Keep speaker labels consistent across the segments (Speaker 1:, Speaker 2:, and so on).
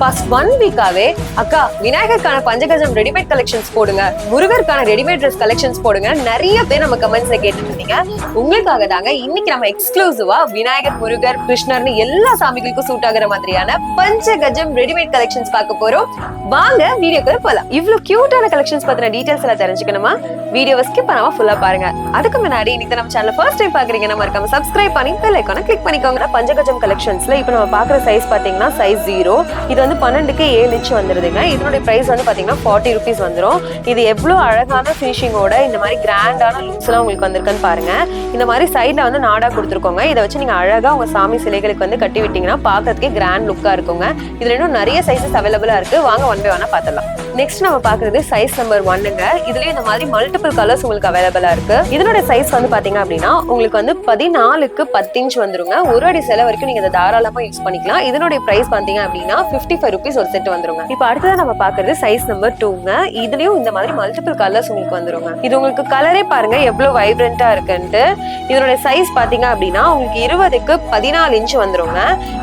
Speaker 1: Past 1 வீக்காவே அக்கா விநாயகருக்கான பஞ்சகஜம் readymade collections போடுங்க, முருகருக்கான readymade dress collections போடுங்க நிறைய பேர் நம்ம கமெண்ட்ஸ்ல கேட்டுட்டு இருந்தீங்க. உங்களுக்காக தாங்க இன்னைக்கு நம்ம எக்ஸ்க்ளூசிவா விநாயகர், முருகர், கிருஷ்ணர்னு எல்லா சாமிகளுக்கும் சூட் ஆகுற மாதிரியான பஞ்சகஜம் ரெடிமேட் கலெக்ஷன்ஸ் பார்க்க போறோம். வாங்க வீடியோக்குள்ள போலாம். இவ்வளவு கியூட்டான கலெக்ஷன்ஸ் பத்தின டீடைல்ஸ் எல்லாம் தெரிஞ்சுக்கணுமா? வீடியோவை ஸ்கிப் பண்ணாம ஃபுல்லா பாருங்க. அதுக்கு முன்னாடி இன்னைக்கு நம்ம சேனல் ஃபர்ஸ்ட் டைம் பாக்குறீங்கன்னா மறக்காம சப்ஸ்கிரைப் பண்ணி பெல் ஐகானை கிளிக் பண்ணிக்கோங்க. பஞ்சகஜம் கலெக்ஷன்ஸ்ல இப்போ நம்ம பாக்குற சைஸ் பாத்தீங்கன்னா சைஸ் 0. இது வந்து 12க்கு 7 இன்ச் வந்துருதுங்க. இதனுடைய பிரைஸ் வந்து பாத்தீங்கன்னா 40 rupees வந்துரும். இது எவ்வளவு அழகான ஃபினிஷிங்கோட இந்த மாதிரி கிராண்டான லுக்ஸ் எல்லாம் உங்களுக்கு வந்திருக்குன்னு பாருங்க. இந்த மாதிரி சைட்ல வந்து நாடா கொடுத்துருக்கோங்க. இதை வச்சு நீங்க அழகா உங்க சாமி சிலைகளுக்கு வந்து கட்டி விட்டீங்கன்னா பாக்குறதுக்கே கிராண்ட் லுக்கா இருக்குங்க. இதுல இன்னும் நிறைய சைஸஸ் அவைலபிளா இருக்கு. வாங்க ஒன் பை ஒன்னா பாத்திரலாம். நெக்ஸ்ட் நம்ம பாக்குறது சைஸ் நம்பர் 1ங்க. இதுலயும் இந்த மாதிரி மல்டிபிள் கலர்ஸ் உங்களுக்கு அவைலபிளா இருக்கு. இதனுடைய சைஸ் வந்து பாத்தீங்க அப்படின்னா உங்களுக்கு வந்து 14க்கு 10 இன்ச் வந்துருங்க. ஒரு அடி சிலை வரைக்கும் நீங்க இதை தாராளமா யூஸ் பண்ணிக்கலாம். இதனுடைய பிரைஸ் பாத்தீங்க அப்படின்னா 55 rupees ஒரு செட் வந்துருங்க. இப்ப அடுத்ததா நம்ம பாக்குறது சைஸ் நம்பர் 2ங்க. இதுலயும் இந்த மாதிரி மல்டிபிள் கலர்ஸ் உங்களுக்கு வந்துருங்க. இது உங்களுக்கு கலரே பாருங்க எவ்வளவு வைப்ரண்டா இருக்குன்ட்டு. இதனுடைய சைஸ் பாத்தீங்க அப்படின்னா உங்களுக்கு 20க்கு 14 இன்ச் வந்துருங்க.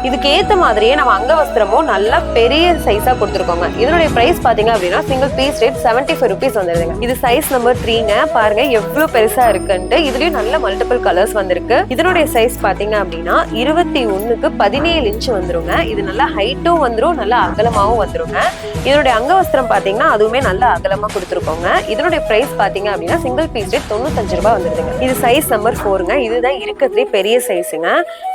Speaker 1: இதுக்கு ஏத்த மாதிரியே நம்ம அங்கவஸ்திரமும் நல்லா பெரிய சைஸா கொடுத்துருக்கோங்க. இதனுடைய பிரைஸ் பாத்தீங்க அப்படின்னா சிங்கிள் பீஸ் ரேட் 75 rupees வந்துருதுங்க. இது சைஸ் நம்பர் 3ங்க. பாருங்க எவ்வளவு பெருசா இருக்குன்ட்டு. இதுலயும் நல்ல மல்டிபிள் கலர்ஸ் வந்திருக்கு. இதனுடைய சைஸ் பாத்தீங்க அப்படின்னா 21க்கு 17 இன்ச் வந்துருங்க. இது நல்லா ஹைட்டும் வந்துரும், நல்லா அகலமாவும் வந்துருங்க. இதனுடைய அங்கவஸ்திரம் பாத்தீங்கன்னா அதுவுமே நல்லா அகலமா கொடுத்துருக்கோங்க. இதனுடைய பிரைஸ் பாத்தீங்க அப்படின்னா சிங்கிள் பீஸ் ரேட் 95 ரூபாய் வந்துருதுங்க. இது சைஸ் நம்பர் 4ங்க. இதுதான் இருக்கிறதுலே பெரிய சைஸுங்க.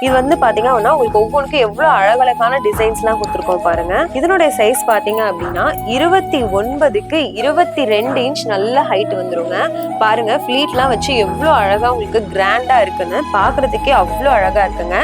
Speaker 1: இது வந்து பாத்தீங்க அப்படின்னா உங்களுக்கு ஒவ்வொன்றுக்கும் எவ்வளவு அழகழகான டிசைன்ஸ் எல்லாம் கொடுத்துருக்கோம் பாருங்க. இதனுடைய சைஸ் பாத்தீங்க அப்படின்னா 29க்கு 22 இன்ச் நல்ல ஹைட் வந்துருங்க. பாருங்க ஃபிளீட் எல்லாம் வச்சு எவ்வளவு அழகா உங்களுக்கு கிராண்டா இருக்குன்னு பாக்குறதுக்கே அவ்வளவு அழகா இருக்குங்க.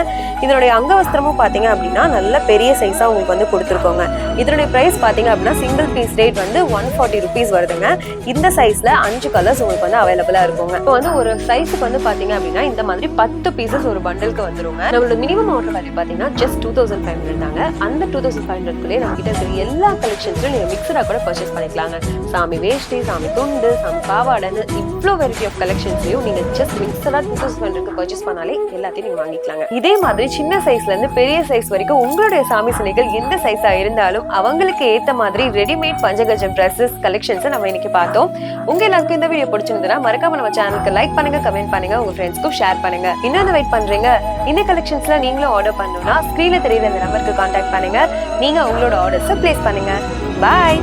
Speaker 1: இதனுடைய அங்கவஸ்திரமும் பாத்தீங்க அப்படின்னா நல்ல பெரிய சைஸா உங்களுக்கு வந்து கொடுத்துருக்கோங்க. இதனுடைய பிரைஸ் பாத்தீங்க அப்படின்னா சிங்கிள் பீஸ் ரேட் வந்து 140 rupees வருதுங்க. இந்த சைஸ்ல 5 கலர்ஸ் உங்களுக்கு வந்து அவைலபிளா இருக்குங்க. இப்போ வந்து ஒரு சைஸுக்கு வந்து பாத்தீங்க அப்படின்னா இந்த மாதிரி 10 பீசஸ் ஒரு பண்டலுக்கு வந்துருங்க. நம்மளோட மினிமம் ஆர்டர் வேல்யூ பாத்தீங்கன்னா ஜஸ்ட் 2500 தாங்க. அந்த 2500 நம்ம கிட்ட இருக்கிற எல்லா கலெக்ஷன்ஸும் நீங்க மிக்சரா கூட பர்ச்சேஸ் பண்ணிக்கலாங்க. சாமி வேஷ்டி, சாமி துண்டு, சாமி பாவாடைன்னு இவ்வளோ வெரைட்டி ஆஃப் கலெக்ஷன்ஸையும் நீங்க ஜஸ்ட் மிக்சரா 2500க்கு பர்ச்சேஸ் பண்ணாலே எல்லாத்தையும் நீங்க வாங்கிக்கலாங்க. இதே மாதிரி சின்ன சைஸ்ல இருந்து பெரிய சைஸ் வரைக்கும் உங்களுடைய சாமி சிலைகள் எந்த சைஸா இருந்தாலும் அவங்களுக்கு ஏத்த மாதிரி ரெடிமேட் பஞ்சகஜம் ட்ரெஸ்ஸஸ் கலெக்ஷன்ஸ் நம்ம இன்னைக்கு பார்த்தோம். உங்க எல்லாருக்கும் இந்த வீடியோ பிடிச்சிருந்தா மறக்காம நம்ம சேனலுக்கு லைக் பண்ணுங்க, கமெண்ட் பண்ணுங்க, உங்க ஃப்ரெண்ட்ஸ்க்கும் ஷேர் பண்ணுங்க. இன்னும் வெயிட் பண்றீங்க? இந்த கலெக்ஷன்ஸ்ல நீங்களும் ஆர்டர் பண்ணணும்னா ஸ்கிரீன்ல தெரியுற இந்த நம்பருக்கு கான்டாக்ட் பண்ணுங்க. நீங்க உங்களோட ஆர்டர்ஸை பிளேஸ் பண்ணுங்க. பாய்.